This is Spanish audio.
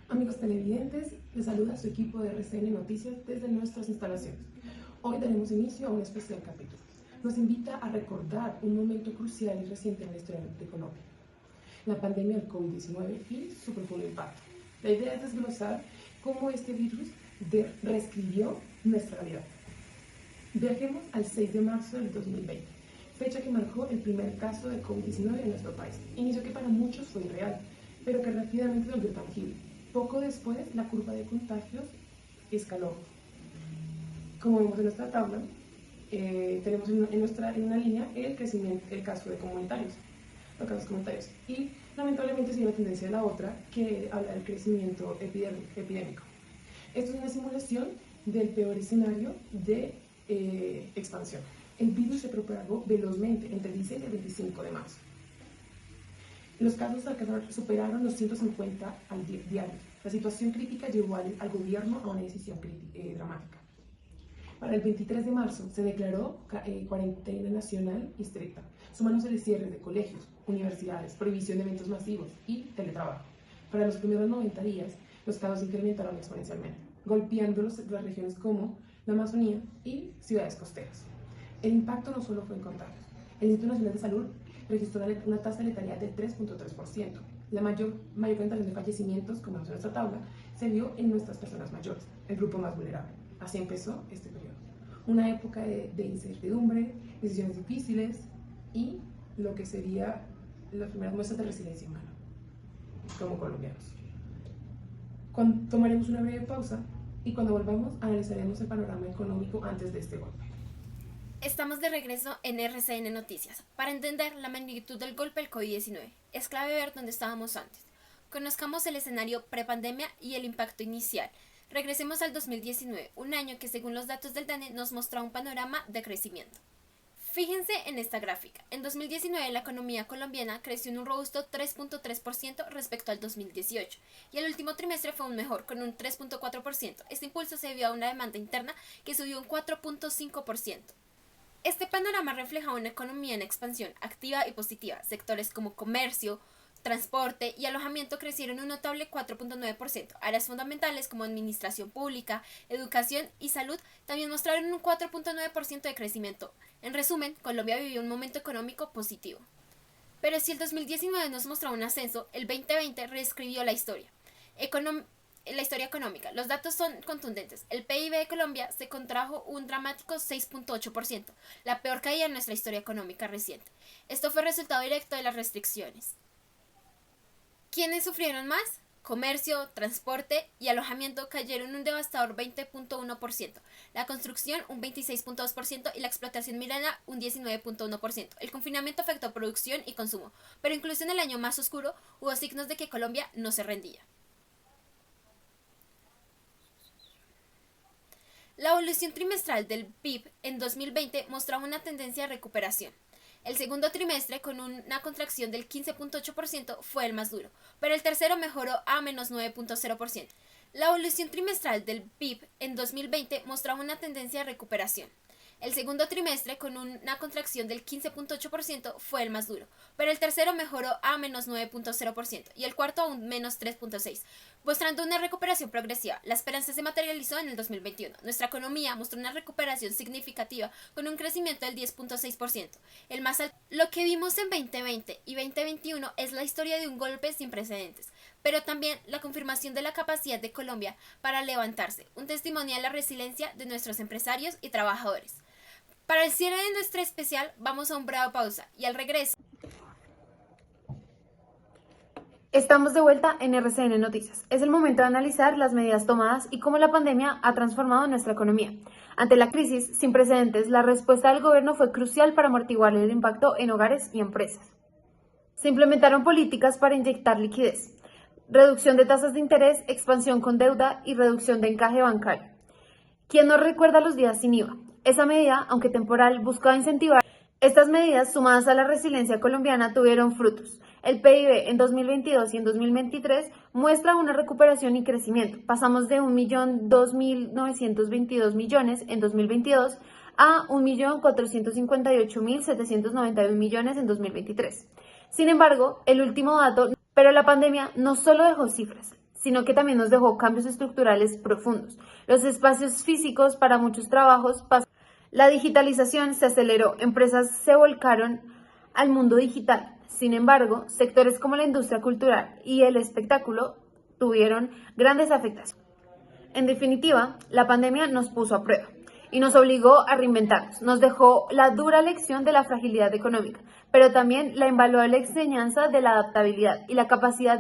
Amigos televidentes, les saluda su equipo de RCN Noticias desde nuestras instalaciones. Hoy daremos inicio a un especial capítulo. Nos invita a recordar un momento crucial y reciente en la historia de Colombia: la pandemia del COVID-19 y su profundo impacto. La idea es desglosar cómo este virus reescribió nuestra realidad. Viajemos al 6 de marzo del 2020, fecha que marcó el primer caso de COVID-19 en nuestro país. Inicio que para muchos fue irreal, pero que rápidamente se volvió tangible. Poco después, la curva de contagios escaló. Como vemos en nuestra tabla, tenemos en una línea el caso de comunitarios, los casos comunitarios. Y lamentablemente sigue la tendencia de la otra, que habla del crecimiento epidémico. Esto es una simulación del peor escenario de expansión. El virus se propagó velozmente entre el 16 y el 25 de marzo. Los casos superaron los 150 al diario. La situación crítica llevó al gobierno a una decisión dramática. Para el 23 de marzo se declaró cuarentena nacional y estricta, sumándose el cierre de colegios, universidades, prohibición de eventos masivos y teletrabajo. Para los primeros 90 días, los casos se incrementaron exponencialmente, golpeando las regiones como la Amazonía y ciudades costeras. El impacto no solo fue en contagios. El Instituto Nacional de Salud registró una tasa de letalidad del 3.3%. La mayor cantidad de fallecimientos, como vemos en nuestra tabla, se vio en nuestras personas mayores, el grupo más vulnerable. Así empezó este periodo. Una época de incertidumbre, decisiones difíciles y lo que sería las primeras muestras de resiliencia humana, como colombianos. Tomaremos una breve pausa y cuando volvamos analizaremos el panorama económico antes de este golpe. Estamos de regreso en RCN Noticias. Para entender la magnitud del golpe del COVID-19, es clave ver dónde estábamos antes. Conozcamos el escenario prepandemia y el impacto inicial. Regresemos al 2019, un año que según los datos del DANE nos mostró un panorama de crecimiento. Fíjense en esta gráfica. En 2019 la economía colombiana creció en un robusto 3.3% respecto al 2018 y el último trimestre fue aún mejor, con un 3.4%. Este impulso se debió a una demanda interna que subió un 4.5%. Este panorama refleja una economía en expansión activa y positiva. Sectores como comercio, transporte y alojamiento crecieron un notable 4.9%. Áreas fundamentales como administración pública, educación y salud también mostraron un 4.9% de crecimiento. En resumen, Colombia vivió un momento económico positivo. Pero si el 2019 nos mostró un ascenso, el 2020 reescribió la historia. La historia económica. Los datos son contundentes. El PIB de Colombia se contrajo un dramático 6.8%, la peor caída en nuestra historia económica reciente. Esto fue resultado directo de las restricciones. ¿Quiénes sufrieron más? Comercio, transporte y alojamiento cayeron un devastador 20.1%, la construcción un 26.2% y la explotación minera un 19.1%. El confinamiento afectó producción y consumo, pero incluso en el año más oscuro hubo signos de que Colombia no se rendía. La evolución trimestral del PIB en 2020 mostraba una tendencia de recuperación. El segundo trimestre, con una contracción del 15.8%, fue el más duro, pero el tercero mejoró a menos 9.0%. La evolución trimestral del PIB en 2020 mostraba una tendencia de recuperación. El segundo trimestre, con una contracción del 15.8%, fue el más duro, pero el tercero mejoró a menos 9.0% y el cuarto a un menos 3.6%, mostrando una recuperación progresiva. La esperanza se materializó en el 2021. Nuestra economía mostró una recuperación significativa con un crecimiento del 10.6%, el más alto. Lo que vimos en 2020 y 2021 es la historia de un golpe sin precedentes, pero también la confirmación de la capacidad de Colombia para levantarse, un testimonio de la resiliencia de nuestros empresarios y trabajadores. Para el cierre de nuestra especial vamos a una breve pausa y al regreso. Estamos de vuelta en RCN Noticias. Es el momento de analizar las medidas tomadas y cómo la pandemia ha transformado nuestra economía. Ante la crisis sin precedentes, la respuesta del gobierno fue crucial para amortiguar el impacto en hogares y empresas. Se implementaron políticas para inyectar liquidez, reducción de tasas de interés, expansión con deuda y reducción de encaje bancario. ¿Quién no recuerda los días sin IVA? Esa medida, aunque temporal, buscaba incentivar. Estas medidas, sumadas a la resiliencia colombiana, tuvieron frutos. El PIB en 2022 y en 2023 muestra una recuperación y crecimiento. Pasamos de 1.002.922 millones en 2022 a 1.458.791 millones en 2023. Sin embargo, el último dato, pero la pandemia no solo dejó cifras, sino que también nos dejó cambios estructurales profundos. Los espacios físicos para muchos trabajos pasaron. La digitalización se aceleró, empresas se volcaron al mundo digital. Sin embargo, sectores como la industria cultural y el espectáculo tuvieron grandes afectaciones. En definitiva, la pandemia nos puso a prueba y nos obligó a reinventarnos. Nos dejó la dura lección de la fragilidad económica, pero también la invaluable enseñanza de la adaptabilidad y la capacidad